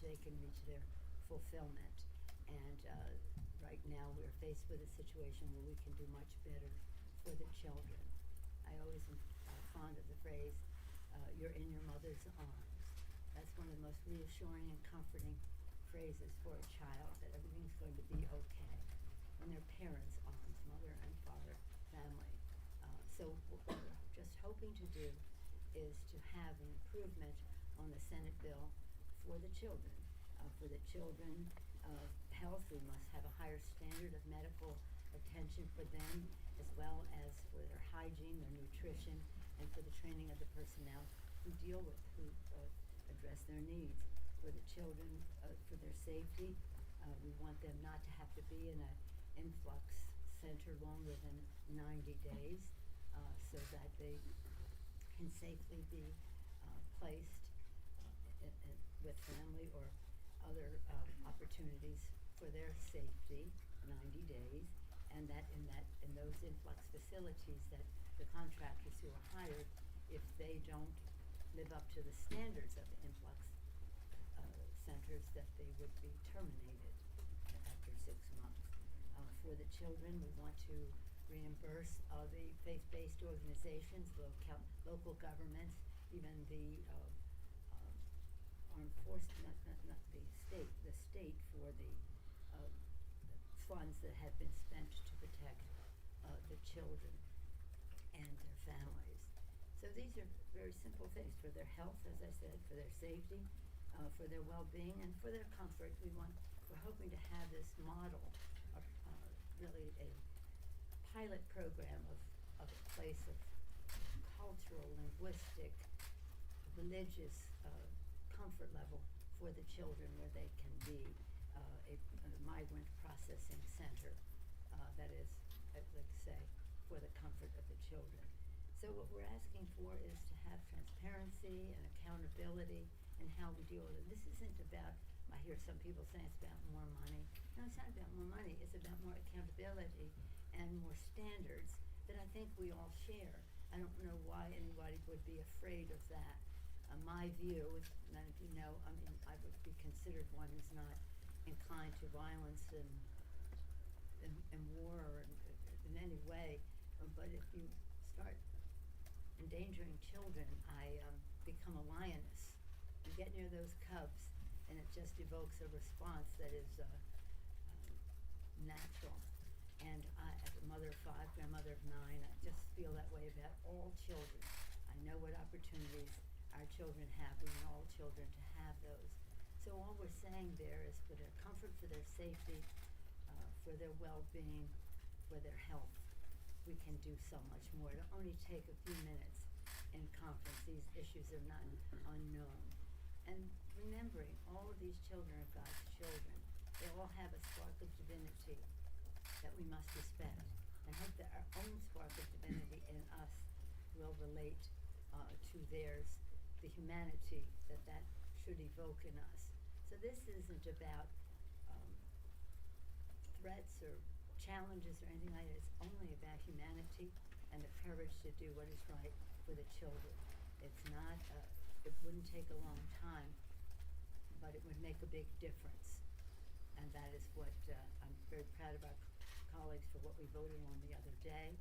they can reach their fulfillment. And right now we're faced with a situation where we can do much better for the children. I always am fond of the phrase, you're in your mother's arms. That's one of the most reassuring and comforting phrases for a child, that everything's going to be okay in their parents' arms, mother and father, family. So what we're just hoping to do is to have an improvement on the Senate bill for the children. For the children of health, we must have a higher standard of medical attention for them, as well as for their hygiene, their nutrition, and for the training of the personnel who deal with, who address their needs. For the children, for their safety, we want them not to have to be in an influx center longer than 90 days, so that they can safely be placed with family or other opportunities for their safety, 90 days, and that in those influx facilities, that the contractors who are hired, if they don't live up to the standards of the influx centers, that they would be terminated after 6 months. For the children, we want to reimburse the faith-based organizations, local governments, even the armed forces, not the state for the funds that have been spent to protect the children and their families. So these are very simple things for their health, as I said, for their safety, for their well-being, and for their comfort. We're hoping to have this model of really a pilot program of a place of cultural, linguistic, religious comfort level for the children, where they can be a migrant processing center that is, like I say, for the comfort of the children. So what we're asking for is to have transparency and accountability in how we deal with it. This isn't about, I hear some people saying it's about more money. No, it's not about more money. It's about more accountability and more standards that I think we all share. I don't know why anybody would be afraid of that. My view, as many of you know, I mean, I would be considered one who's not inclined to violence and war or in any way. But if you start endangering children, I become a lioness. You get near those cubs, and it just evokes a response that is natural. And I, as a mother of 5, grandmother of 9, I just feel that way about all children. I know what opportunities our children have. We want all children to have those. So all we're saying there is, for their comfort, for their safety, for their well-being, for their health, we can do so much more. It'll only take a few minutes in conference. These issues are not unknown. And remembering, all of these children are God's children. They all have a spark of divinity that we must respect, and hope that our own spark of divinity in us will relate to theirs, the humanity that should evoke in us. So this isn't about threats or challenges or anything like that. It's only about humanity and the courage to do what is right for the children. It's not, it wouldn't take a long time, but it would make a big difference. And that is what, I'm very proud of our colleagues for what we voted on the other day.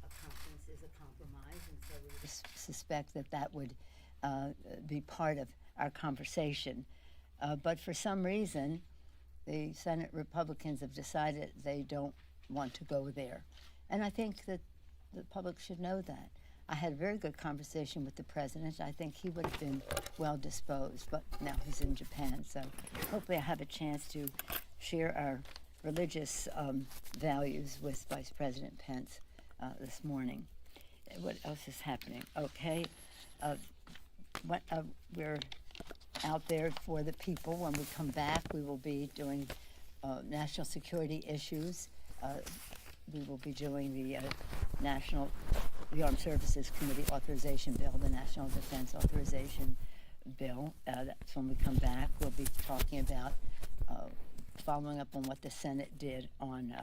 A conference is a compromise, and so we suspect that would be part of our conversation. But for some reason, the Senate Republicans have decided they don't want to go there. And I think that the public should know that. I had a very good conversation with the president. I think he would have been well disposed, but now he's in Japan, so hopefully I have a chance to share our religious values with Vice President Pence this morning. What else is happening? Okay, we're out there for the people. When we come back, we will be doing national security issues. We will be doing the Armed Services Committee Authorization Bill, the National Defense Authorization Bill. That's when we come back. We'll be talking about following up on what the Senate did on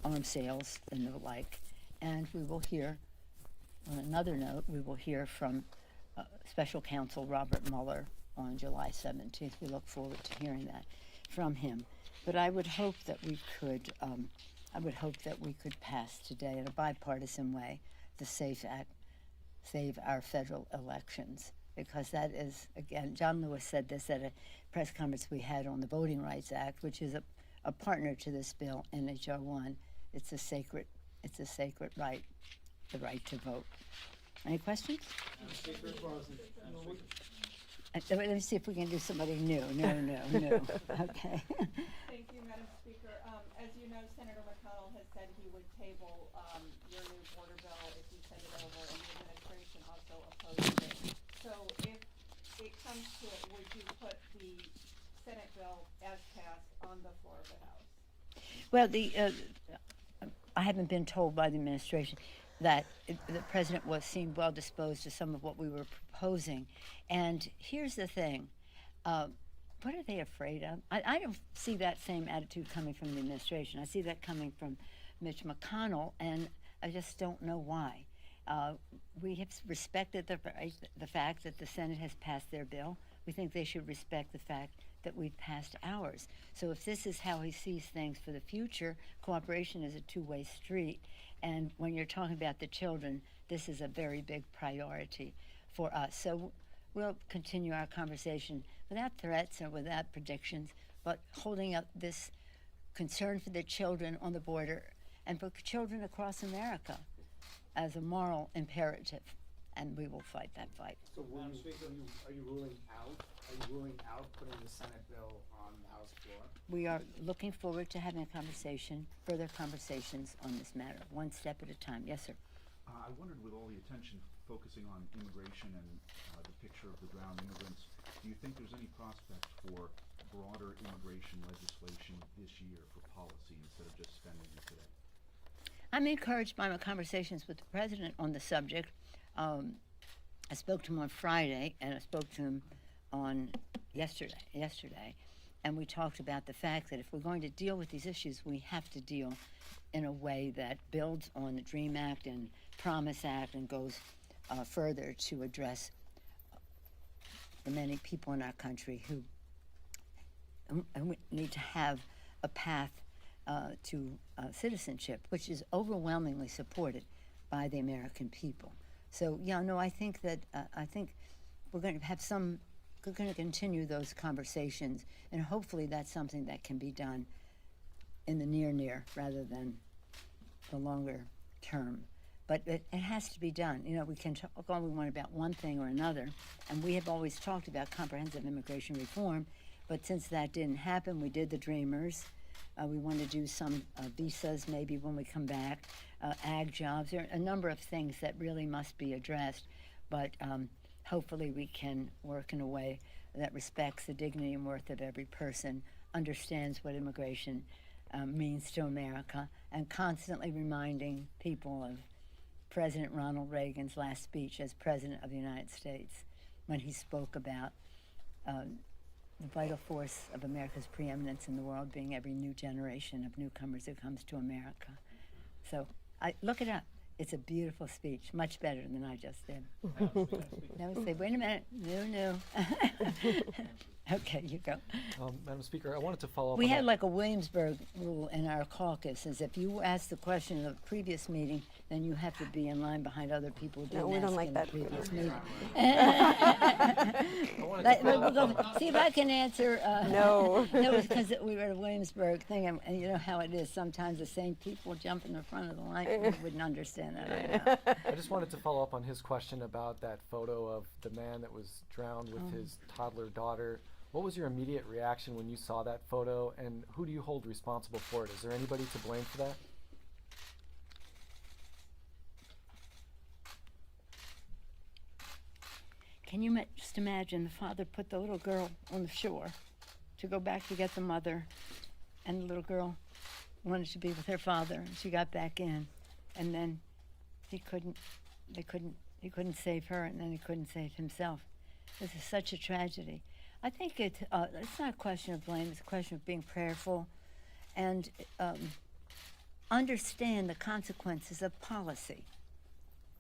arms sales and the like. And we will hear, on another note, we will hear from Special Counsel Robert Mueller on July 17th. We look forward to hearing that from him. But I would hope that we could pass today in a bipartisan way the SAFE Act, save our federal elections, because that is, again, John Lewis said this at a press conference we had on the Voting Rights Act, which is a partner to this bill, NHR 1. It's a sacred right, the right to vote. Any questions? Let me see if we can do somebody new. No. Okay. Thank you, Madam Speaker. As you know, Senator McConnell has said he would table your new border bill if you send it over, and the administration also opposed it. So if it comes to it, would you put the Senate bill as passed on the floor of the House? Well, I haven't been told by the administration that the president seemed well disposed to some of what we were proposing. And here's the thing. What are they afraid of? I don't see that same attitude coming from the administration. I see that coming from Mitch McConnell, and I just don't know why. We have respected the fact that the Senate has passed their bill. We think they should respect the fact that we've passed ours. So if this is how he sees things for the future, cooperation is a two-way street. And when you're talking about the children, this is a very big priority for us. So we'll continue our conversation without threats or without predictions, but holding up this concern for the children on the border and for children across America as a moral imperative. And we will fight that fight. So are you ruling out putting the Senate bill on the House floor? We are looking forward to having a conversation, further conversations on this matter, one step at a time. Yes, sir. I wondered, with all the attention focusing on immigration and the picture of the drowned immigrants, do you think there's any prospect for broader immigration legislation this year for policy instead of just spending it today? I'm encouraged by my conversations with the president on the subject. I spoke to him on Friday, and I spoke to him on yesterday, and we talked about the fact that if we're going to deal with these issues, we have to deal in a way that builds on the DREAM Act and Promise Act and goes further to address the many people in our country who need to have a path to citizenship, which is overwhelmingly supported by the American people. So, yeah, no, I think that we're going to have we're going to continue those conversations, and hopefully that's something that can be done in the near rather than the longer term. But it has to be done. You know, we can talk all we want about one thing or another, and we have always talked about comprehensive immigration reform, but since that didn't happen, we did the Dreamers. We want to do some visas maybe when we come back, ag jobs. There are a number of things that really must be addressed, but hopefully we can work in a way that respects the dignity and worth of every person, understands what immigration means to America, and constantly reminding people of President Ronald Reagan's last speech as President of the United States when he spoke about the vital force of America's preeminence in the world being every new generation of newcomers who comes to America. So look it up. It's a beautiful speech, much better than I just did. Now we say, wait a minute, no. Okay, you go. Madam Speaker, I wanted to follow up We on had that. like a Williamsburg rule in our caucus, is if you ask the question in the previous meeting, then you have to be in line behind other people who No, didn't we don't ask like in that. the previous meeting. I wanted to follow up on See if I can answer. No. No, it's because we were at a Williamsburg thing, and you know how it is. Sometimes the same people jump in the front of the line. You wouldn't understand that. I know. I just wanted to follow up on his question about that photo of the man that was drowned with his toddler daughter. What was your immediate reaction when you saw that photo, and who do you hold responsible for it? Is there anybody to blame for that? Can you just imagine the father put the little girl on the shore to go back to get the mother, and the little girl wanted to be with her father, and she got back in, and then he couldn't save her, and then he couldn't save himself. This is such a tragedy. I think it's not a question of blame, it's a question of being prayerful and understand the consequences of policy.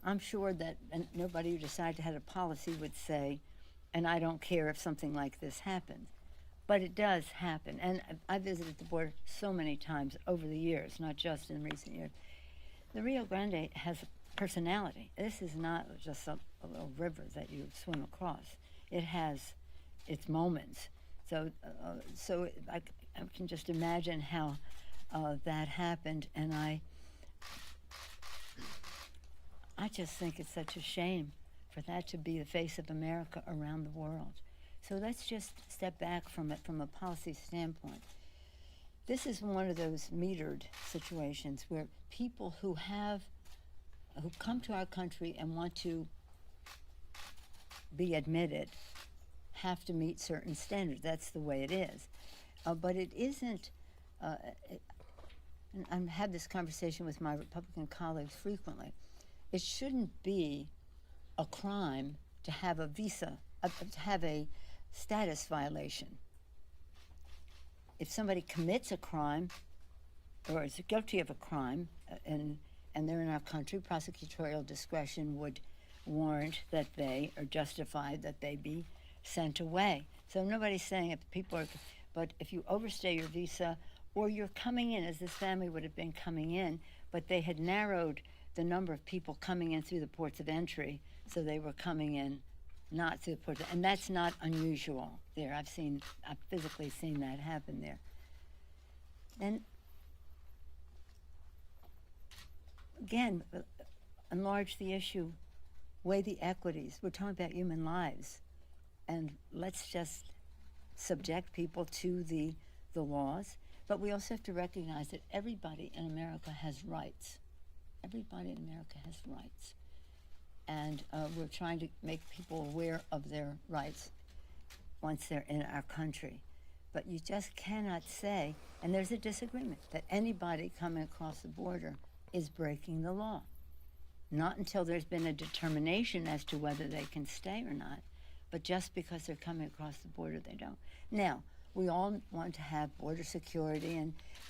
I'm sure that nobody who decided to have a policy would say, and I don't care if something like this happens. But it does happen. And I visited the border so many times over the years, not just in recent years. The Rio Grande has a personality. This is not just a little river that you swim across. It has its moments. So I can just imagine how that happened, and I just think it's such a shame for that to be the face of America around the world. So let's just step back from it from a policy standpoint. This is one of those metered situations where people who come to our country and want to be admitted have to meet certain standards. That's the way it is. But it isn't, and I've had this conversation with my Republican colleagues frequently, it shouldn't be a crime to have a visa, to have a status violation. If somebody commits a crime or is guilty of a crime and they're in our country, prosecutorial discretion would warrant that they are justified that they be sent away. So nobody's saying if people are, but if you overstay your visa or you're coming in, as this family would have been coming in, but they had narrowed the number of people coming in through the ports of entry, so they were coming in not through the ports, and that's not unusual there. I've physically seen that happen there. And again, enlarge the issue, weigh the equities. We're talking about human lives, and let's just subject people to the laws. But we also have to recognize that everybody in America has rights. Everybody in America has rights. And we're trying to make people aware of their rights once they're in our country. But you just cannot say, and there's a disagreement, that anybody coming across the border is breaking the law. Not until there's been a determination as to whether they can stay or not, but just because they're coming across the border, they don't. Now, we all want to have border security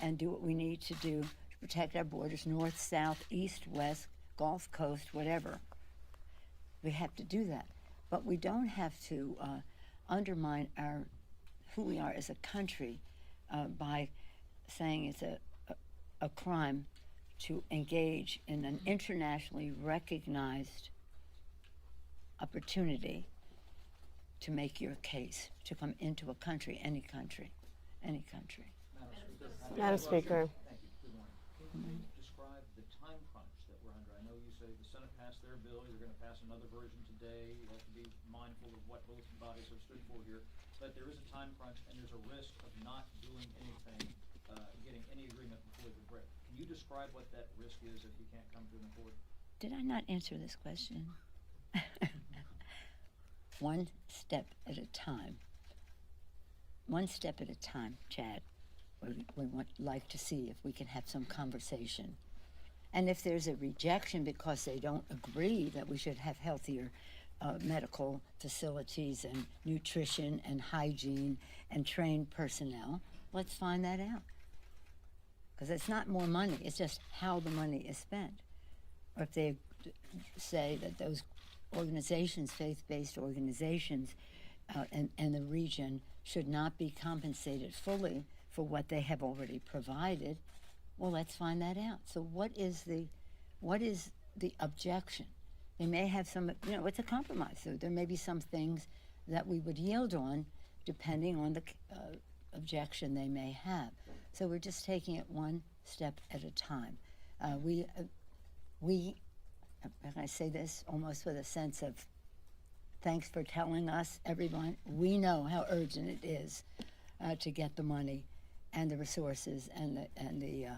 and do what we need to do to protect our borders, north, south, east, west, Gulf Coast, whatever. We have to do that. But we don't have to undermine who we are as a country by saying it's a crime to engage in an internationally recognized opportunity to make your case, to come into a country, any country, any country. Madam Speaker. Thank you. Good morning. Can you describe the time crunch that we're under? I know you say the Senate passed their bill, you're going to pass another version today. You have to be mindful of what both bodies have stood for here. But there is a time crunch, and there's a risk of not doing anything, getting any agreement before the break. Can you describe what that risk is if you can't come to an accord? Did I not answer this question? One step at a time. One step at a time, Chad. We would like to see if we can have some conversation. And if there's a rejection because they don't agree that we should have healthier medical facilities and nutrition and hygiene and trained personnel, let's find that out. Because it's not more money, it's just how the money is spent. Or if they say that those organizations, faith-based organizations in the region should not be compensated fully for what they have already provided, well, let's find that out. So what is the objection? They may have some, it's a compromise. So there may be some things that we would yield on depending on the objection they may have. So we're just taking it one step at a time. And I say this almost with a sense of thanks for telling us, everyone. We know how urgent it is to get the money and the resources and the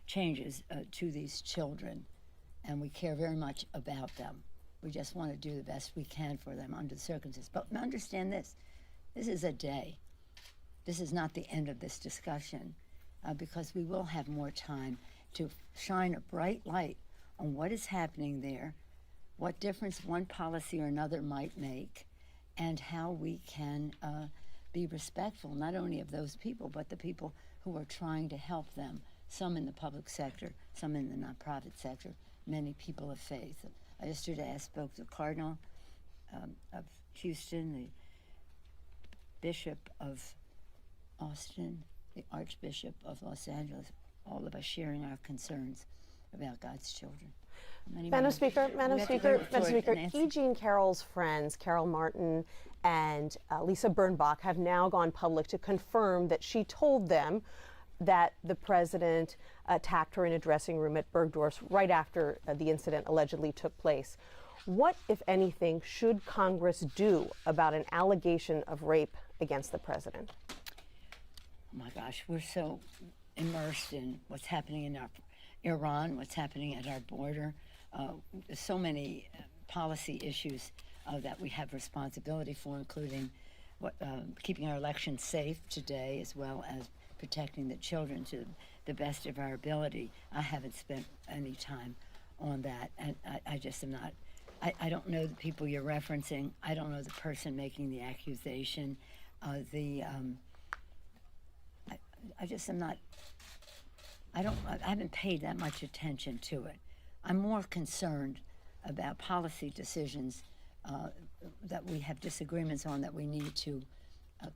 changes to these children, and we care very much about them. We just want to do the best we can for them under the circumstances. But understand this is a day. This is not the end of this discussion, because we will have more time to shine a bright light on what is happening there, what difference one policy or another might make, and how we can be respectful not only of those people, but the people who are trying to help them, some in the public sector, some in the nonprofit sector, many people of faith. Yesterday I spoke to the Cardinal of Houston, Bishop of Austin, the Archbishop of Los Angeles, all of us sharing our concerns about God's children. Madam Speaker, Madam Speaker, Madam Speaker, Nancy. E. Jean Carroll's friends, Carol Martin and Lisa Birnbach, have now gone public to confirm that she told them that the president attacked her in a dressing room at Bergdorf's right after the incident allegedly took place. What, if anything, should Congress do about an allegation of rape against the president? Oh my gosh, we're so immersed in what's happening in Iran, what's happening at our border. There's so many policy issues that we have responsibility for, including keeping our elections safe today, as well as protecting the children to the best of our ability. I haven't spent any time on that, and I just am not. I don't know the people you're referencing. I don't know the person making the accusation. I just am not. I haven't paid that much attention to it. I'm more concerned about policy decisions that we have disagreements on, that we need to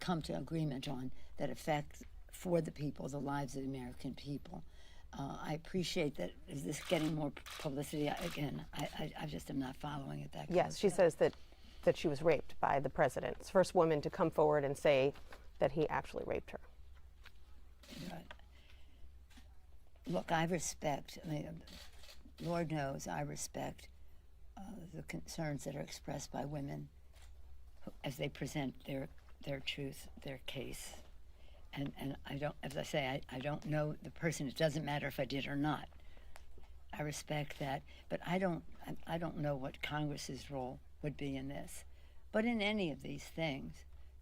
come to agreement on, that affect, for the people, the lives of the American people. I appreciate that. Is this getting more publicity? Again, I just am not following it that closely. Yes, she says that she was raped by the president. First woman to come forward and say that he actually raped her. Right. Look, I respect, Lord knows I respect the concerns that are expressed by women as they present their truth, their case. And I don't, as I say, I don't know the person. It doesn't matter if I did or not. I respect that, but I don't know what Congress's role would be in this. But in any of these things,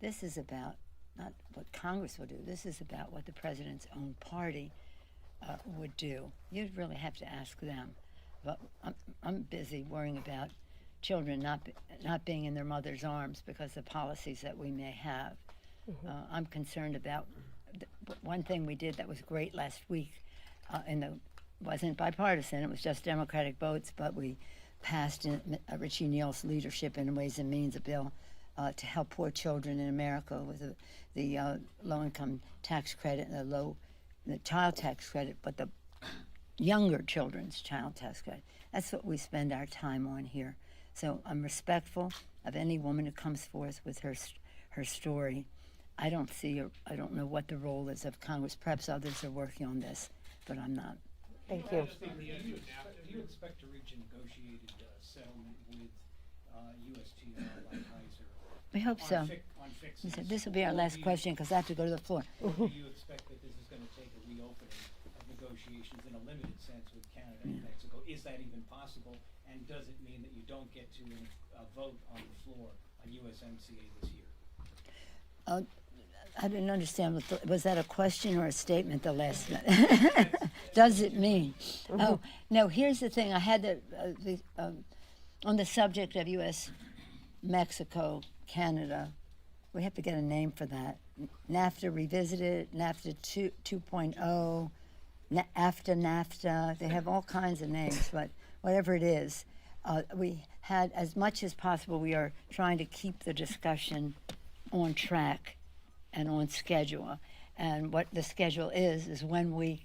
this is about not what Congress will do. This is about what the president's own party would do. You'd really have to ask them. But I'm busy worrying about children not being in their mother's arms because of policies that we may have. I'm concerned about one thing we did that was great last week. Wasn't bipartisan. It was just Democratic votes, but we passed in Richie Neal's leadership in Ways and Means a bill to help poor children in America with the low-income tax credit and the child tax credit, but the younger children's child tax credit. That's what we spend our time on here. So I'm respectful of any woman who comes forth with her story. I don't know what the role is of Congress. Perhaps others are working on this, but I'm not. Thank you. Do you expect to reach a negotiated settlement with USTR like Kaiser? We hope so. On fixes? This will be our last question because I have to go to the floor. Or do you expect that this is going to take a reopening of negotiations in a limited sense with Canada and Mexico? Is that even possible? And does it mean that you don't get to vote on the floor on USMCA this year? I didn't understand. Was that a question or a statement, the last one? Does it mean? Oh, no, here's the thing. I had on the subject of U.S., Mexico, Canada, we have to get a name for that. NAFTA Revisited, NAFTA 2.0, NAFTA. They have all kinds of names, but whatever it is, we had, as much as possible, we are trying to keep the discussion on track and on schedule. And what the schedule is when we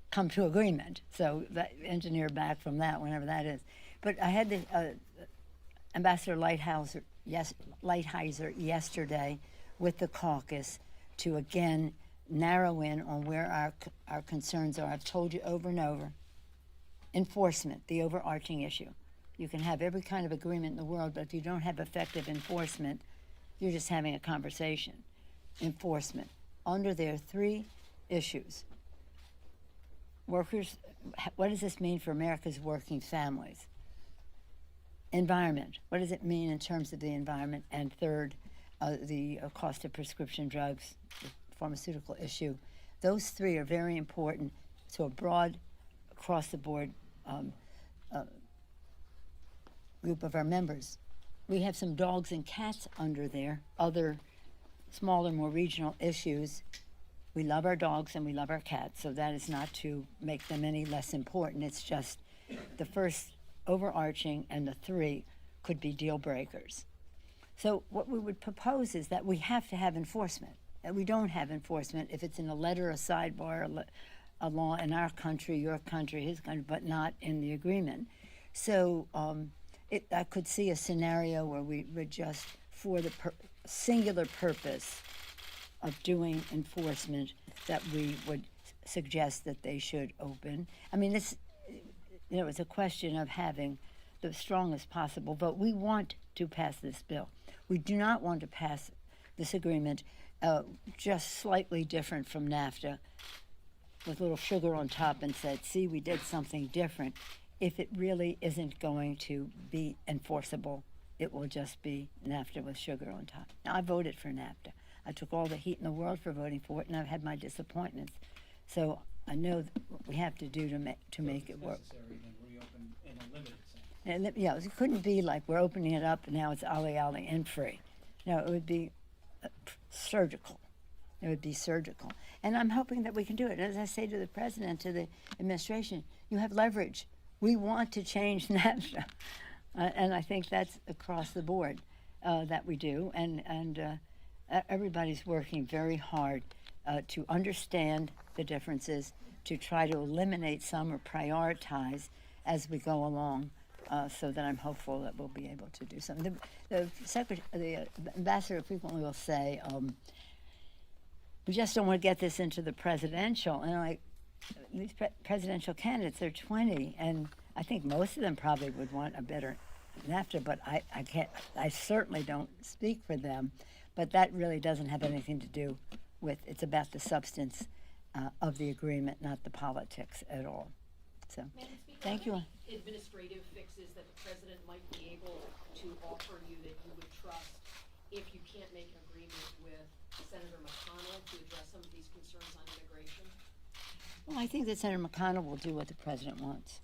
come to agreement. So that engineer back from that, whenever that is. But I had the Ambassador Lighthizer yesterday with the caucus to again narrow in on where our concerns are. I've told you over and over, enforcement, the overarching issue. You can have every kind of agreement in the world, but if you don't have effective enforcement, you're just having a conversation. Enforcement. Under there are three issues. Workers, what does this mean for America's working families? Environment. What does it mean in terms of the environment? And third, the cost of prescription drugs, the pharmaceutical issue. Those three are very important to a broad, across-the-board group of our members. We have some dogs and cats under there, other smaller, more regional issues. We love our dogs and we love our cats, so that is not to make them any less important. It's just the first overarching and the three could be deal breakers. So what we would propose is that we have to have enforcement. That we don't have enforcement if it's in a letter, a sidebar, a law in our country, your country, his country, but not in the agreement. So I could see a scenario where we would just, for the singular purpose of doing enforcement, that we would suggest that they should open. I mean, it's a question of having the strongest possible vote. We want to pass this bill. We do not want to pass this agreement just slightly different from NAFTA, with a little sugar on top and said, see, we did something different. If it really isn't going to be enforceable, it will just be NAFTA with sugar on top. Now, I voted for NAFTA. I took all the heat in the world for voting for it, and I've had my disappointments. So I know what we have to do to make it work. Necessary, then reopen in a limited sense. And yeah, it couldn't be like we're opening it up and now it's ollie ollie and free. No, it would be surgical. It would be surgical. And I'm hoping that we can do it. As I say to the president, to the administration, you have leverage. We want to change NAFTA. And I think that's across the board that we do. And everybody's working very hard to understand the differences, to try to eliminate some or prioritize as we go along, so that I'm hopeful that we'll be able to do something. The ambassador frequently will say, we just don't want to get this into the presidential. And I'm like, these presidential candidates, they're 20, and I think most of them probably would want a better NAFTA, but I certainly don't speak for them. But that really doesn't have anything to do with, it's about the substance of the agreement, not the politics at all. So, Madam Speaker, thank you. are there any administrative fixes that the president might be able to offer you that you would trust if you can't make an agreement with Senator McConnell to address some of these concerns on immigration? Well, I think that Senator McConnell will do what the president wants.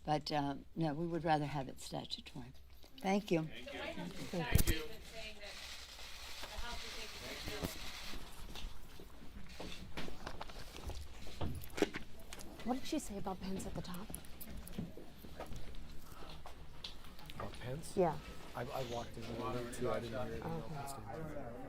But no, we would rather have it statutory. Thank you. The White House has put out a statement saying that the House will take the bill. What did she say about Pence at the top? Pence? Yeah. I walked in the room too. I didn't hear anything. Okay.